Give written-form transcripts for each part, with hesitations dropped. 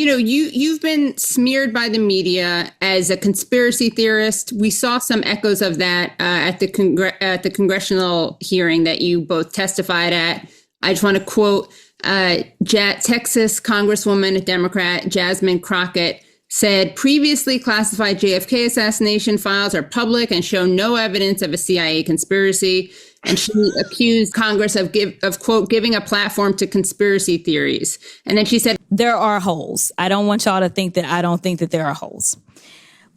you've been smeared by the media as a conspiracy theorist. We saw some echoes of that at the congressional hearing that you both testified at. I just want to quote Texas Congresswoman, a Democrat, Jasmine Crockett, said previously classified JFK assassination files are public and show no evidence of a CIA conspiracy. And she accused Congress of quote, giving a platform to conspiracy theories. And then she said, there are holes. I don't want y'all to think that I don't think that there are holes.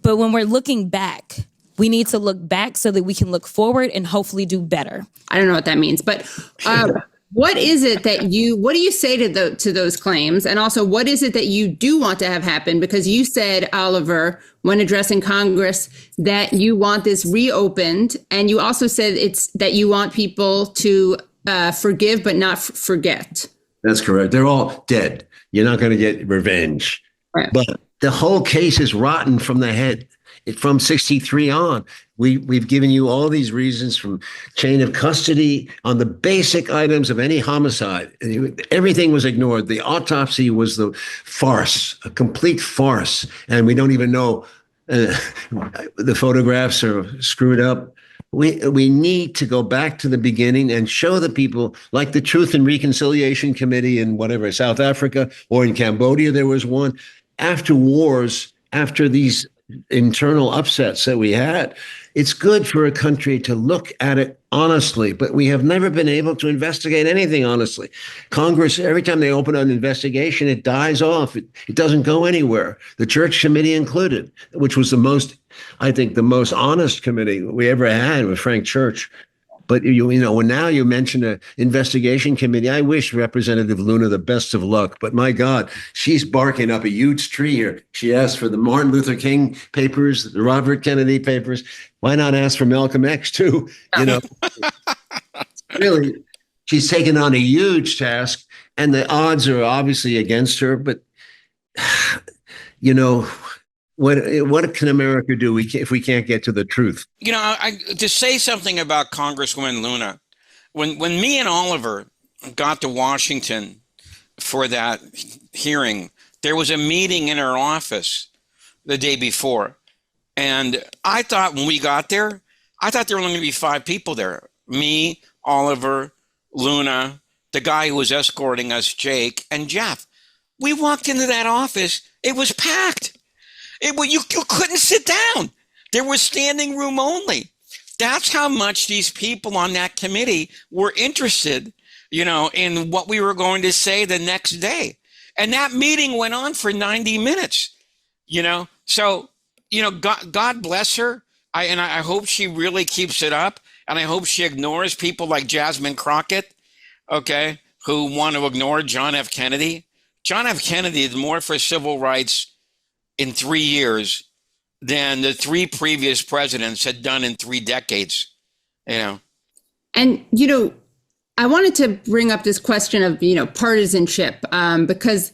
But when we're looking back, we need to look back so that we can look forward and hopefully do better. I don't know what that means, but what is it that what do you say to those claims? And also, what is it that you do want to have happen? Because you said, Oliver, when addressing Congress, that you want this reopened. And you also said it's that you want people to forgive but not forget. That's correct. They're all dead. You're not going to get revenge. Right. But the whole case is rotten from the head. From 63 on, we've given you all these reasons, from chain of custody on the basic items of any homicide. Everything was ignored. The autopsy was the farce, a complete farce. And we don't even know the photographs are screwed up. We need to go back to the beginning and show the people, like the Truth and Reconciliation Committee in whatever, South Africa or in Cambodia, there was one. After wars, after these internal upsets that we had, it's good for a country to look at it honestly, but we have never been able to investigate anything honestly. Congress, every time they open an investigation, it dies off. It doesn't go anywhere. The Church Committee included, which was the most honest committee we ever had with Frank Church. But when now you mention an investigation committee, I wish Representative Luna the best of luck. But my God, she's barking up a huge tree here. She asked for the Martin Luther King papers, the Robert Kennedy papers. Why not ask for Malcolm X too? Really, she's taken on a huge task, and the odds are obviously against her. But what can America do if we can't get to the truth? To say something about Congresswoman Luna, when me and Oliver got to Washington for that hearing, there was a meeting in her office the day before. And I thought when we got there, I thought there were only going to be 5 people there. Me, Oliver, Luna, the guy who was escorting us, Jake, and Jeff. We walked into that office. It was packed. You couldn't sit down. There was standing room only. That's how much these people on that committee were interested, in what we were going to say the next day. And that meeting went on for 90 minutes, So, God bless her. I hope she really keeps it up. And I hope she ignores people like Jasmine Crockett, okay, who want to ignore John F. Kennedy. John F. Kennedy did more for civil rights in 3 years than the 3 previous presidents had done in 3 decades, And, I wanted to bring up this question of, partisanship, because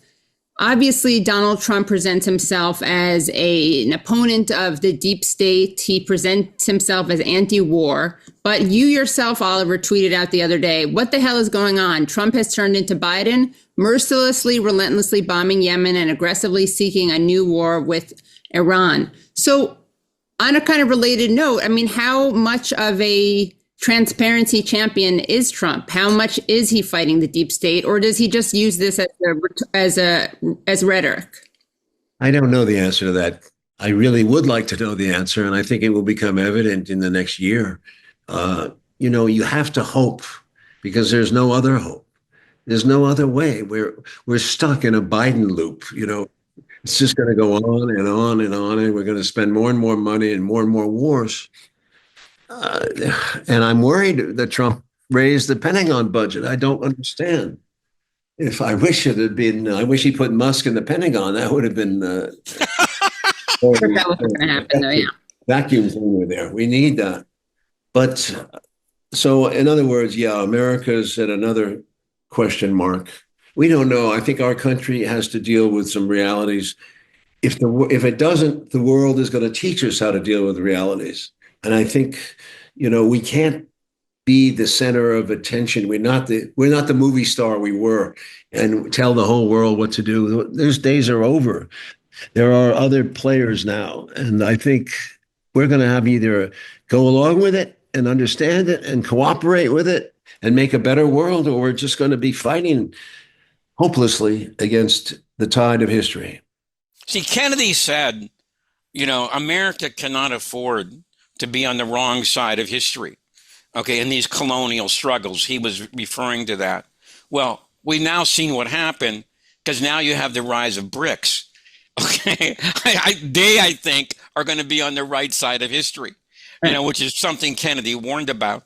obviously Donald Trump presents himself as an opponent of the deep state. He presents himself as anti-war. But you yourself, Oliver, tweeted out the other day, what the hell is going on? Trump has turned into Biden, mercilessly, relentlessly bombing Yemen and aggressively seeking a new war with Iran. So on a kind of related note, how much of a transparency champion is Trump? How much is he fighting the deep state, or does he just use this as rhetoric? I don't know the answer to that. I really would like to know the answer, and I think it will become evident in the next year. You have to hope, because there's no other hope. There's no other way. We're stuck in a Biden loop. It's just going to go on and on and on, and we're going to spend more and more money and more wars. And I'm worried that Trump raised the Pentagon budget. I don't understand. I wish he put Musk in the Pentagon. That would have been that was going to happen, though, yeah. Vacuum cleaner there. We need that. But so, in other words, America's at another question mark. We don't know. I think our country has to deal with some realities. If it doesn't, the world is going to teach us how to deal with realities. And I think, we can't be the center of attention. We're not the movie star we were and tell the whole world what to do. Those days are over. There are other players now. And I think we're going to have either go along with it and understand it and cooperate with it and make a better world, or we're just going to be fighting hopelessly against the tide of history. See, Kennedy said, America cannot afford to be on the wrong side of history. Okay, in these colonial struggles, he was referring to that. Well, we've now seen what happened, because now you have the rise of BRICS. Okay, I think, are going to be on the right side of history, which is something Kennedy warned about.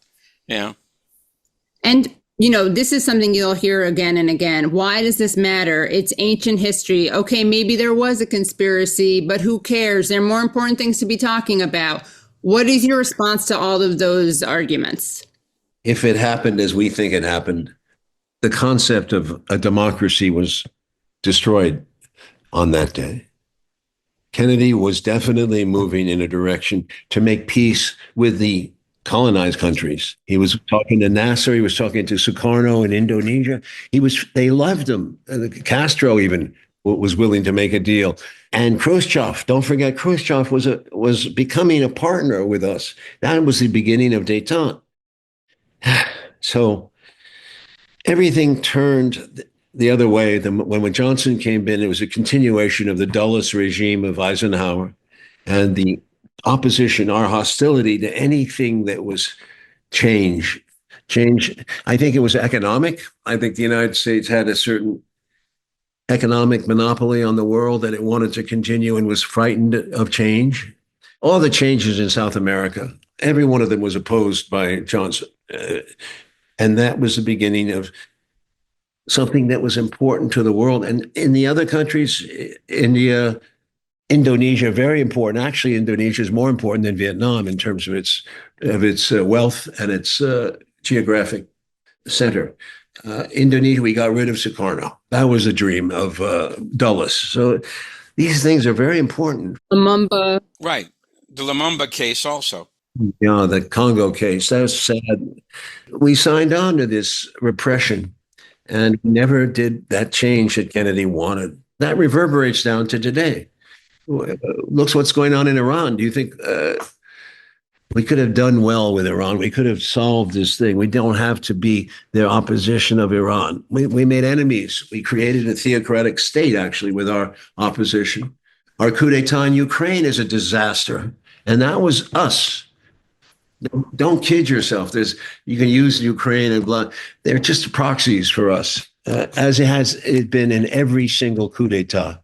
And, this is something you'll hear again and again. Why does this matter? It's ancient history. Okay, maybe there was a conspiracy, but who cares? There are more important things to be talking about. What is your response to all of those arguments? If it happened as we think it happened, the concept of a democracy was destroyed on that day. Kennedy was definitely moving in a direction to make peace with the colonized countries. He was talking to Nasser. He was talking to Sukarno in Indonesia. They loved him. Castro even was willing to make a deal. And Khrushchev, don't forget, Khrushchev was becoming a partner with us. That was the beginning of détente. So everything turned the other way. When Johnson came in, it was a continuation of the Dulles regime of Eisenhower and the opposition, our hostility to anything that was change. I think it was economic. I think the United States had a certain economic monopoly on the world that it wanted to continue and was frightened of change. All the changes in South America, every one of them was opposed by Johnson. And that was the beginning of something that was important to the world. And in the other countries, India, Indonesia, very important. Actually, Indonesia is more important than Vietnam in terms of its wealth and its geographic center. Indonesia, we got rid of Sukarno. That was a dream of Dulles. So these things are very important. Lumumba. Right. The Lumumba case also. Yeah, the Congo case. That was sad. We signed on to this repression and never did that change that Kennedy wanted. That reverberates down to today. Looks what's going on in Iran. Do you think we could have done well with Iran? We could have solved this thing. We don't have to be the opposition of Iran. We made enemies. We created a theocratic state, actually, with our opposition. Our coup d'etat in Ukraine is a disaster. And that was us. Don't kid yourself. You can use Ukraine and blah. They're just proxies for us, as it has been in every single coup d'etat.